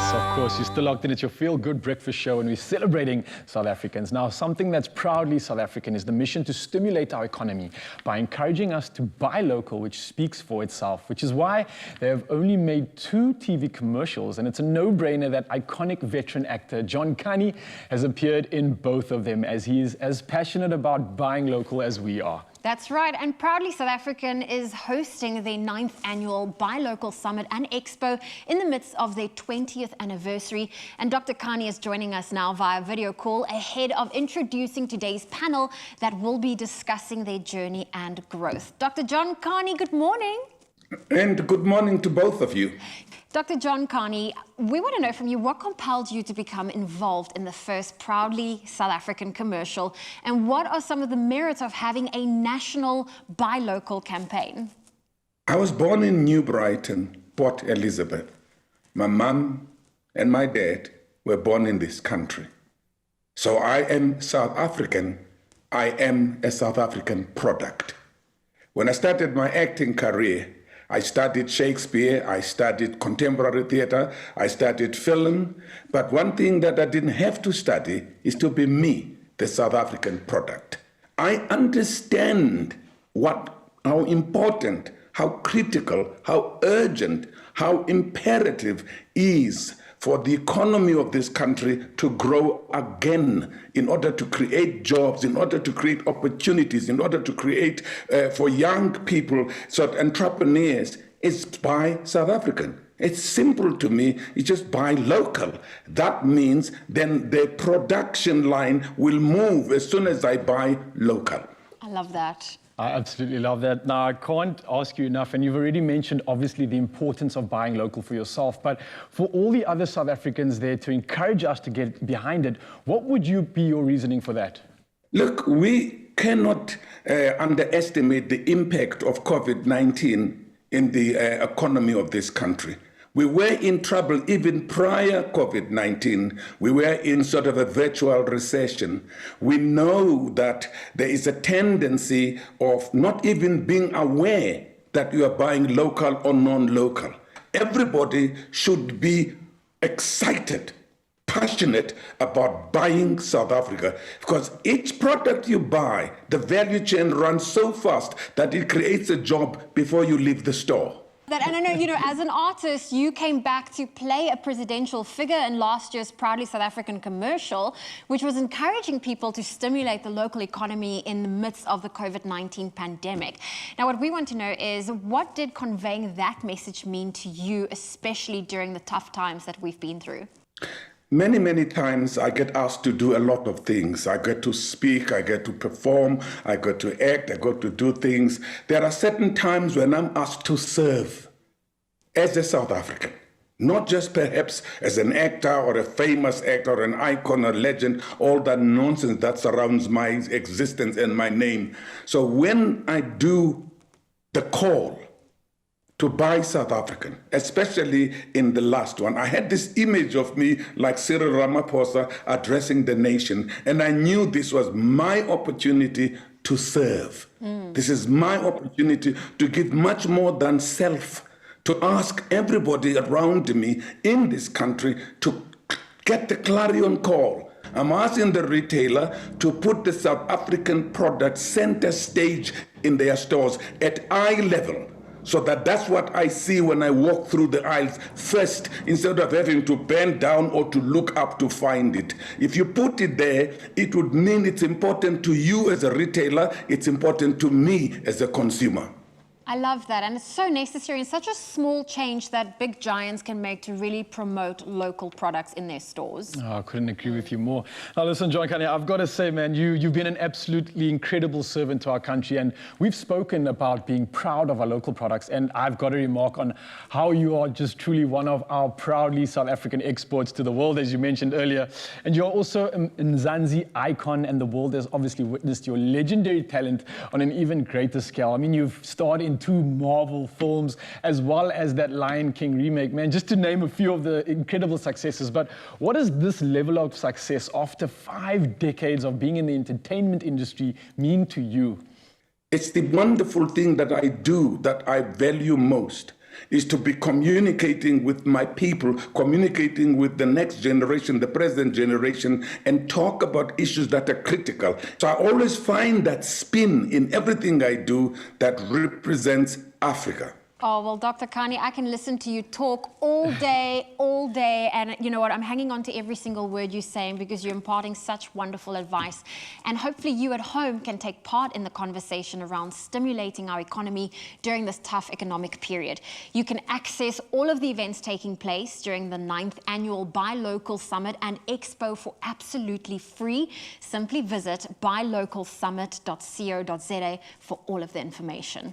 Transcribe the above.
Yes, of course. You're still locked in at your Feel Good Breakfast Show, and we're celebrating South Africans. Now, something that's proudly South African is the mission to stimulate our economy by encouraging us to buy local, which speaks for itself, which is why they have only made 2 TV commercials, and it's a no-brainer that iconic veteran actor John Kani has appeared in both of them, as he is as passionate about buying local as we are. That's right, and Proudly South African is hosting their 9th annual Buy Local Summit and Expo in the midst of their 20th anniversary. And Dr. Kani is joining us now via video call ahead of introducing today's panel that will be discussing their journey and growth. Dr. John Kani, good morning. And good morning to both of you. Dr. John Kani, we want to know from you what compelled you to become involved in the first Proudly South African commercial, and what are some of the merits of having a national Buy Local campaign? I was born in New Brighton, Port Elizabeth. My mum and my dad were born in this country. So I am South African. I am a South African product. When I started my acting career, I studied Shakespeare, I studied contemporary theater, I studied film, but one thing that I didn't have to study is to be me, the South African product. I understand how important, how critical, how urgent, how imperative is for the economy of this country to grow again in order to create jobs, in order to create opportunities, in order to create for young people, so entrepreneurs. It's buy South African. It's simple to me. It's just buy local. That means then the production line will move as soon as I buy local. I love that. I absolutely love that. Now, I can't ask you enough, and you've already mentioned, obviously, the importance of buying local for yourself, but for all the other South Africans there to encourage us to get behind it, what would be your reasoning for that? Look, we cannot underestimate the impact of COVID-19 in the economy of this country. We were in trouble even prior COVID-19. We were in sort of a virtual recession. We know that there is a tendency of not even being aware that you are buying local or non-local. Everybody should be excited, passionate about buying South Africa, because each product you buy, the value chain runs so fast that it creates a job before you leave the store. And I know, as an artist, you came back to play a presidential figure in last year's Proudly South African commercial, which was encouraging people to stimulate the local economy in the midst of the COVID-19 pandemic. Now, what we want to know is, what did conveying that message mean to you, especially during the tough times that we've been through? Many, many times I get asked to do a lot of things. I get to speak, I get to perform, I get to act, I get to do things. There are certain times when I'm asked to serve as a South African, not just perhaps as an actor or a famous actor or an icon or legend, all that nonsense that surrounds my existence and my name. So when I do the call to buy South African, especially in the last one, I had this image of me like Cyril Ramaphosa addressing the nation, and I knew this was my opportunity to serve. This is my opportunity to give much more than self, to ask everybody around me in this country to get the clarion call. I'm asking the retailer to put the South African product center stage in their stores at eye level, so that's what I see when I walk through the aisles first, instead of having to bend down or to look up to find it. If you put it there, it would mean it's important to you as a retailer, it's important to me as a consumer. I love that, and it's so necessary and such a small change that big giants can make to really promote local products in their stores. Oh, I couldn't agree with you more. Now listen, John Kani, I've got to say, man, you've been an absolutely incredible servant to our country, and we've spoken about being proud of our local products, and I've got to remark on how you are just truly one of our proudly South African exports to the world, as you mentioned earlier. And you're also a Mzansi icon, and the world has obviously witnessed your legendary talent on an even greater scale. I mean, you've starred in 2 Marvel films, as well as that Lion King remake, man, just to name a few of the incredible successes. But what does this level of success after 5 decades of being in the entertainment industry mean to you? It's the wonderful thing that I do that I value most. is to be communicating with my people, communicating with the next generation, the present generation, and talk about issues that are critical. So I always find that spin in everything I do that represents Africa. Oh, well, Dr. Kani, I can listen to you talk all day, and you know what, I'm hanging on to every single word you're saying because you're imparting such wonderful advice. And hopefully you at home can take part in the conversation around stimulating our economy during this tough economic period. You can access all of the events taking place during the 9th annual Buy Local Summit and Expo for absolutely free. Simply visit buylocalsummit.co.za for all of the information.